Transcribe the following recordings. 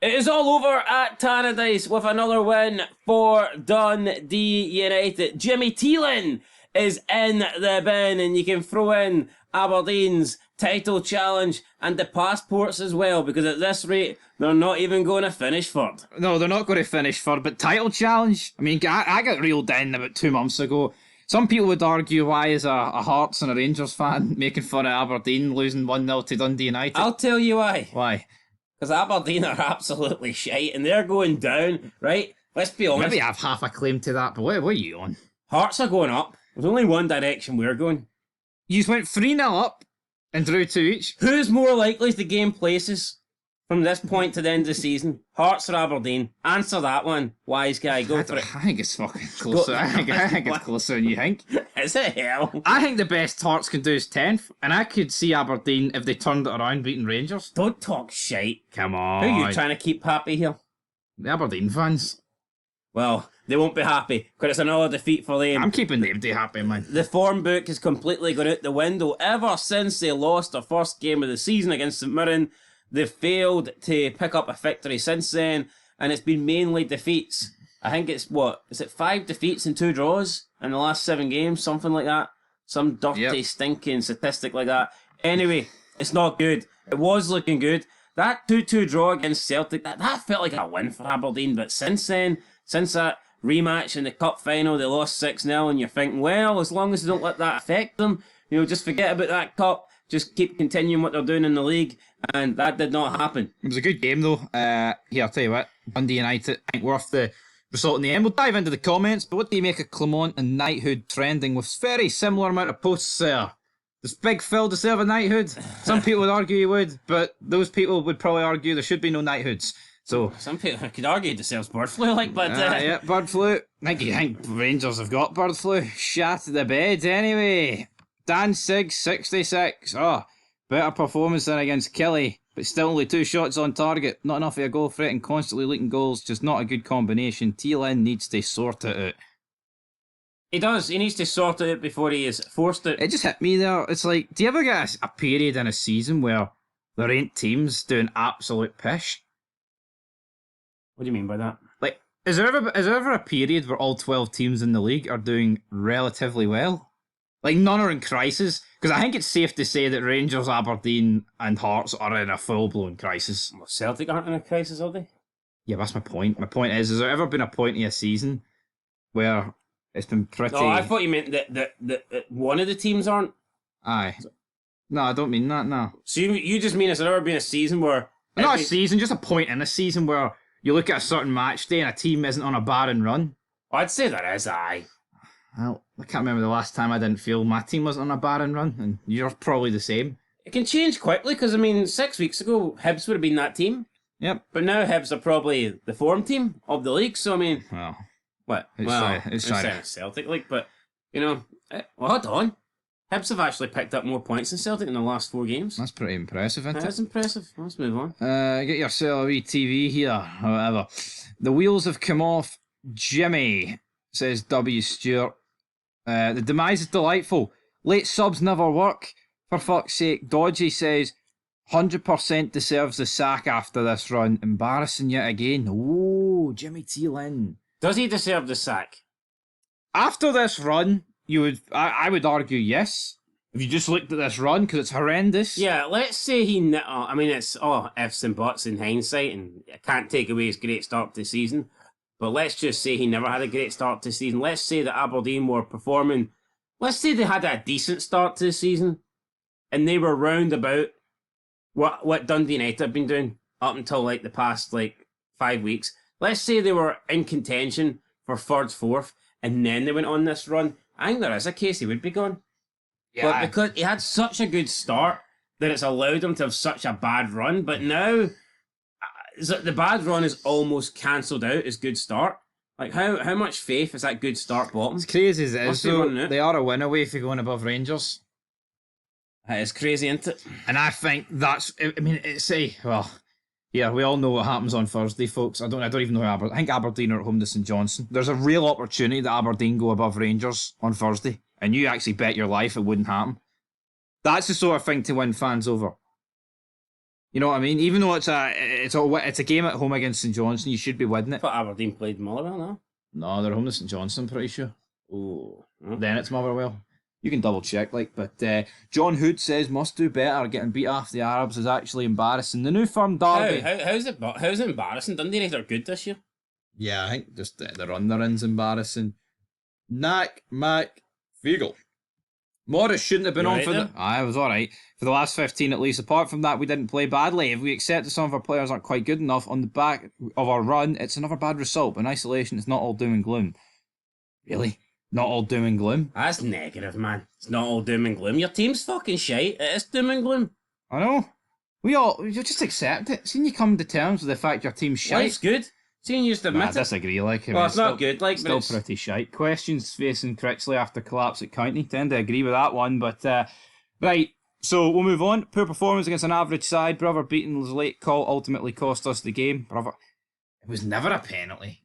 It is all over at Tannadice with another win for Dundee United. Jimmy Thelin is in the bin, and you can throw in Aberdeen's title challenge and the passports as well, because at this rate, they're not even going to finish third. No, they're not going to finish third, but title challenge? I mean, I got reeled in about 2 months ago. Some people would argue, why is a Hearts and a Rangers fan making fun of Aberdeen losing 1-0 to Dundee United? I'll tell you why. Why? Because Aberdeen are absolutely shite and they're going down, right? Let's be honest. Maybe I have half a claim to that, but what are you on? Hearts are going up. There's only one direction we're going. You went 3-0 up and drew 2 each. Who's more likely to gain places from this point to the end of the season? Hearts or Aberdeen? Answer that one, wise guy. Go for it. I think it's fucking closer. I think it's closer than you think. Is it hell? I think the best Hearts can do is 10th, and I could see Aberdeen, if they turned it around, beating Rangers. Don't talk shite. Come on. Who are you trying to keep happy here? The Aberdeen fans. Well, they won't be happy, because it's another defeat for them. I'm keeping them happy, man. The form book has completely gone out the window ever since they lost their first game of the season against St Mirren. They've failed to pick up a victory since then, and it's been mainly defeats. I think it's, 5 defeats and 2 draws in the last 7 games, something like that? Some dirty, stinking statistic like that. Anyway, it's not good. It was looking good. That 2-2 draw against Celtic, that felt like a win for Aberdeen, but since then, since that rematch in the cup final, they lost 6-0, and you're thinking, well, as long as they don't let that affect them, just forget about that cup, just keep continuing what they're doing in the league, and that did not happen. It was a good game, though. Here, I'll tell you what, Dundee United, I think worth the result in the end. We'll dive into the comments, but what do you make of Clement and knighthood trending with very similar amount of posts there? Does Big Phil deserve a knighthood? Some people would argue he would, but those people would probably argue there should be no knighthoods. So some people could argue he deserves bird flu, but yeah, bird flu. I think Rangers have got bird flu. Shat the bed anyway. Dan Sig 66. Oh, better performance than against Kelly, but still only 2 shots on target. Not enough of a goal threat and constantly leaking goals. Just not a good combination. Thelin needs to sort it out. He does. He needs to sort it out before he is forced out. It just hit me there. It's like, do you ever get a period in a season where there ain't teams doing absolute pish? What do you mean by that? Like, is there ever a period where all 12 teams in the league are doing relatively well? Like, none are in crisis? Because I think it's safe to say that Rangers, Aberdeen and Hearts are in a full-blown crisis. Well, Celtic aren't in a crisis, are they? Yeah, that's my point. My point is there ever been a point in a season where it's been pretty... No, I thought you meant that one of the teams aren't. Aye. No, I don't mean that, no. So you just mean has there ever been a season where... Not a season, just a point in a season where you look at a certain match day and a team isn't on a barren run. I'd say there is, aye. Well, I can't remember the last time I didn't feel my team was on a barren run, and you're probably the same. It can change quickly, because, 6 weeks ago, Hibs would have been that team. Yep. But now Hibs are probably the form team of the league, so Well... What? It's Celtic, but, hold on. Hibs have actually picked up more points than Celtic in the last 4 games. That's pretty impressive, isn't it? That's impressive. Let's move on. Get yourself a wee TV here, or whatever. The wheels have come off. Jimmy, says W. Stewart. The demise is delightful. Late subs never work. For fuck's sake. Dodgy says 100% deserves the sack after this run. Embarrassing yet again. Oh, Jimmy Thelin. Does he deserve the sack? After this run, I would argue yes. If you just looked at this run, because it's horrendous. Yeah, let's say it's ifs and buts in hindsight, and I can't take away his great start to the season. But let's just say he never had a great start to the season. Let's say that Aberdeen were performing. Let's say they had a decent start to the season, and they were round about what Dundee United have been doing up until the past 5 weeks. Let's say they were in contention for third, fourth, and then they went on this run. I think there is a case he would be gone. Yeah. But because he had such a good start that it's allowed him to have such a bad run. But now, the bad run is almost cancelled out as good start. How much faith is that good start bottom? It's crazy as it is, though. They are a win away for going above Rangers. That is crazy, isn't it? And I think that's... Yeah, we all know what happens on Thursday, folks. I don't even know who I think Aberdeen are at home to St Johnstone. There's a real opportunity that Aberdeen go above Rangers on Thursday, and you actually bet your life it wouldn't happen. That's the sort of thing to win fans over. You know what I mean? Even though it's a game at home against St Johnstone, you should be winning I it. thought Aberdeen played Motherwell, no? No, they're home to St Johnstone, I'm pretty sure. Oh. Then it's Motherwell. You can double check, but John Hood says must do better. Getting beat off the Arabs is actually embarrassing. The new firm derby. How's it embarrassing? Dundee United are good this year. Yeah, I think just the run they're in's embarrassing. Knack Mac Fiegel. Morris shouldn't have been You on right for there? the. I was alright. For the last 15 at least. Apart from that, we didn't play badly. If we accept that some of our players aren't quite good enough on the back of our run, it's another bad result. In isolation, it's not all doom and gloom. Really? Not all doom and gloom? That's negative, man. It's not all doom and gloom. Your team's fucking shite. It is doom and gloom. I know. You just accept it. Seeing you come to terms with the fact your team's shite. Life's good. Seeing you just Nah, I admit it. disagree. Like, Well, it's not good, like, but still it's... pretty shite. Questions facing Crixley after collapse at County. Tend to agree with that one, but right. So we'll move on. Poor performance against an average side. Brother Beaton's late call ultimately cost us the game. Brother, it was never a penalty.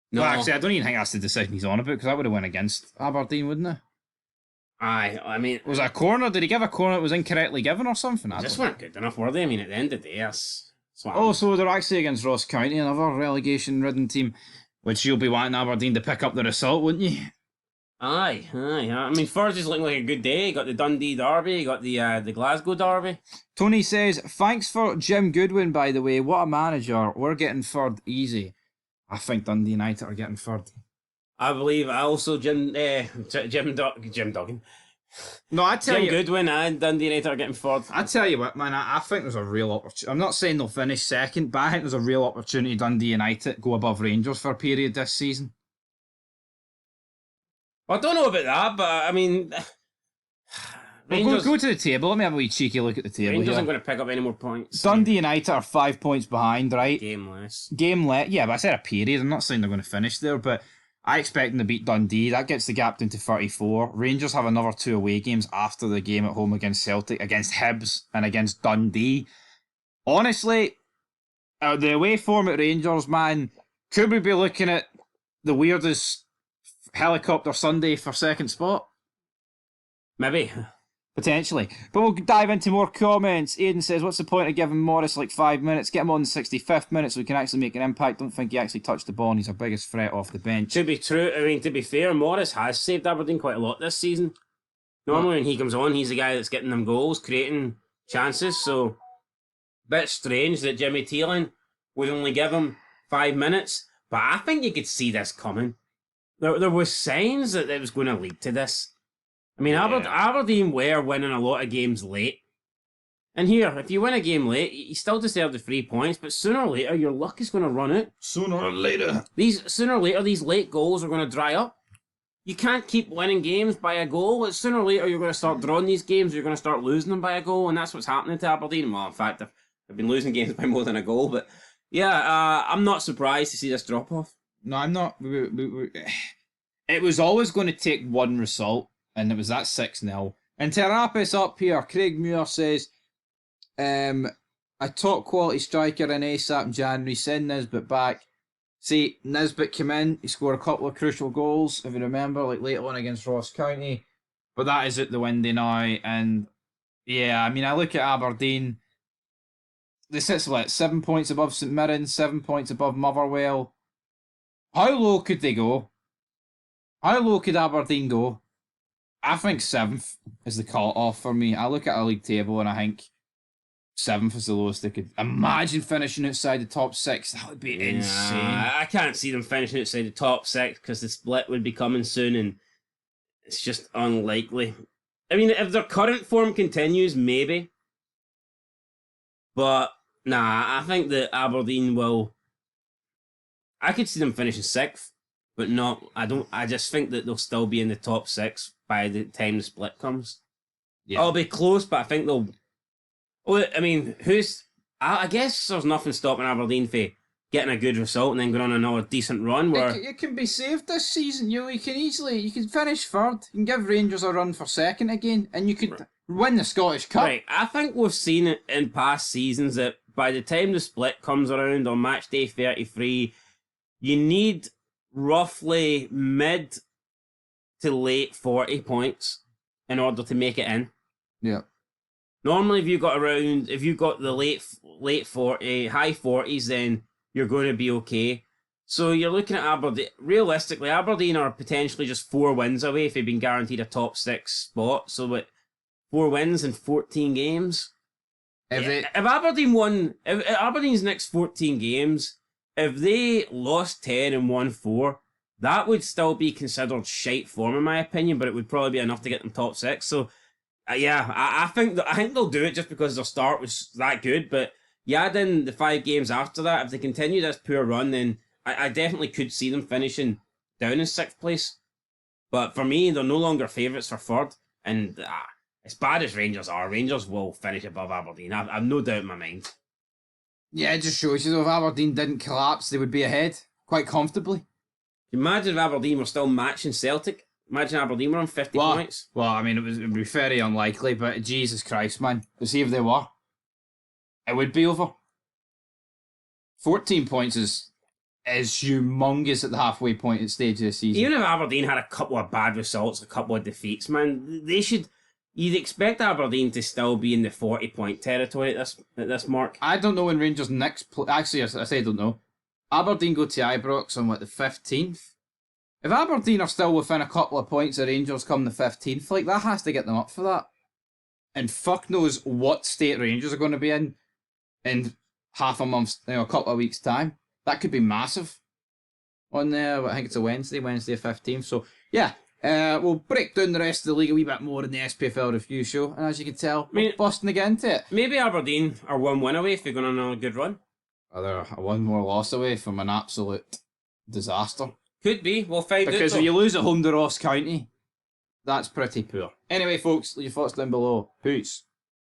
No, Well, actually, I don't even think that's the decision he's on about because that would have went against Aberdeen, wouldn't it? I mean, Was it a corner? Did he give a corner that was incorrectly given or something? I just don't know. weren't good enough, were they? I mean, at the end of the day, that's what Oh, so they're actually against Ross County, another relegation-ridden team, which you'll be wanting Aberdeen to pick up the result, wouldn't you? Aye. I mean, Thursday's looking like a good day. You got the Dundee derby, you got the Glasgow derby. Tony says, thanks for Jim Goodwin, by the way. What a manager. We're getting third easy. I think Dundee United are getting third. I believe also Jim Duggan. No, I tell Jim you, Goodwin and Dundee United are getting third. I tell you what, man, I think there's a real opportunity. I'm not saying they'll finish second, but I think there's a real opportunity Dundee United go above Rangers for a period this season. Well, I don't know about that, but I mean, Well, Rangers, go to the table. Let me have a wee cheeky look at the table Rangers here. aren't going to pick up any more points. Dundee United are 5 points behind, right? Game less. Game left. Yeah, but I said a period. I'm not saying they're going to finish there, but I expect them to beat Dundee. That gets the gap down to 34. Rangers have another 2 away games after the game at home against Celtic, against Hibs, and against Dundee. Honestly, the away form at Rangers, man, could we be looking at the weirdest helicopter Sunday for second spot? Maybe. Potentially. But we'll dive into more comments. Aidan says, what's the point of giving Morris like 5 minutes? Get him on the 65th minute so we can actually make an impact. Don't think he actually touched the ball and he's our biggest threat off the bench. To be true, I mean, to be fair, Morris has saved Aberdeen quite a lot this season. Normally when he comes on, he's the guy that's getting them goals, creating chances, so bit strange that Jimmy Thelin would only give him 5 minutes, but I think you could see this coming. There was signs that it was going to lead to this. I mean, Yeah. Aberdeen were winning a lot of games late. And here, if you win a game late, you still deserve the 3 points, but sooner or later, your luck is going to run out. Sooner or later. Sooner or later, these late goals are going to dry up. You can't keep winning games by a goal. Sooner or later, you're going to start drawing these games, you're going to start losing them by a goal, and that's what's happening to Aberdeen. Well, in fact, they've been losing games by more than a goal, but yeah, I'm not surprised to see this drop off. No, I'm not. It was always going to take one result, and it was that 6-0. And to wrap us up here, Craig Muir says, a top quality striker in ASAP in January, send Nisbet back. See, Nisbet came in, he scored a couple of crucial goals, if you remember, like late on against Ross County. But that is out the window now, and yeah, I mean, I look at Aberdeen, they sit 7 points above St Mirren, 7 points above Motherwell. How low could they go? How low could Aberdeen go? I think 7th is the cut-off for me. I look at a league table and I think 7th is the lowest they could. Imagine finishing outside the top 6. That would be insane. I can't see them finishing outside the top 6 because the split would be coming soon and it's just unlikely. I mean, if their current form continues, maybe. But, nah, I think that Aberdeen will... I could see them finishing 6th, but not... I just think that they'll still be in the top 6 by the time the split comes. Yeah. It'll be close, but I think they'll... Well, I mean, I guess there's nothing stopping Aberdeen for getting a good result and then going on another decent run where... It can be saved this season. You can finish 3rd. You can give Rangers a run for 2nd again, and you could win the Scottish Cup. Right, I think we've seen it in past seasons that by the time the split comes around on match day 33, you need roughly mid to late 40 points in order to make it in. Yeah. Normally, if you got the late 40, high 40s, then you're going to be okay. So you're looking at Aberdeen. Realistically, Aberdeen are potentially just 4 wins away if they've been guaranteed a top 6 spot. So what, 4 wins in 14 games? If Aberdeen's next 14 games, if they lost 10 and won 4, that would still be considered shite form in my opinion, but it would probably be enough to get them top 6. So yeah, I think they'll do it just because their start was that good. But you add in the 5 games after that, if they continue this poor run, then I definitely could see them finishing down in 6th place. But for me, they're no longer favourites for 3rd, and as bad as Rangers are, Rangers will finish above Aberdeen. I've no doubt in my mind. Yeah, it just shows you though, if Aberdeen didn't collapse, they would be ahead quite comfortably. Imagine if Aberdeen were still matching Celtic. Imagine Aberdeen were on 50 points. Well, I mean, it would be very unlikely, but Jesus Christ, man. To see if they were, it would be over. 14 points is humongous at the halfway point stage of the season. Even if Aberdeen had a couple of bad results, a couple of defeats, man, they should... You'd expect Aberdeen to still be in the 40-point territory at this mark. I don't know when Rangers next... Actually, I say I don't know. Aberdeen go to Ibrox on, the 15th? If Aberdeen are still within a couple of points of Rangers come the 15th, that has to get them up for that. And fuck knows what state Rangers are going to be in half a month's, a couple of weeks' time. That could be massive. On there, I think it's a Wednesday the 15th. So, yeah, we'll break down the rest of the league a wee bit more in the SPFL review show. And as you can tell, we're busting to get into it. Maybe Aberdeen are 1 win away if they're going on another good run. Or they're one more loss away from an absolute disaster. Could be. We'll find out. Because if you lose at home to Ross County, that's pretty poor. Anyway, folks, leave your thoughts down below. Peace.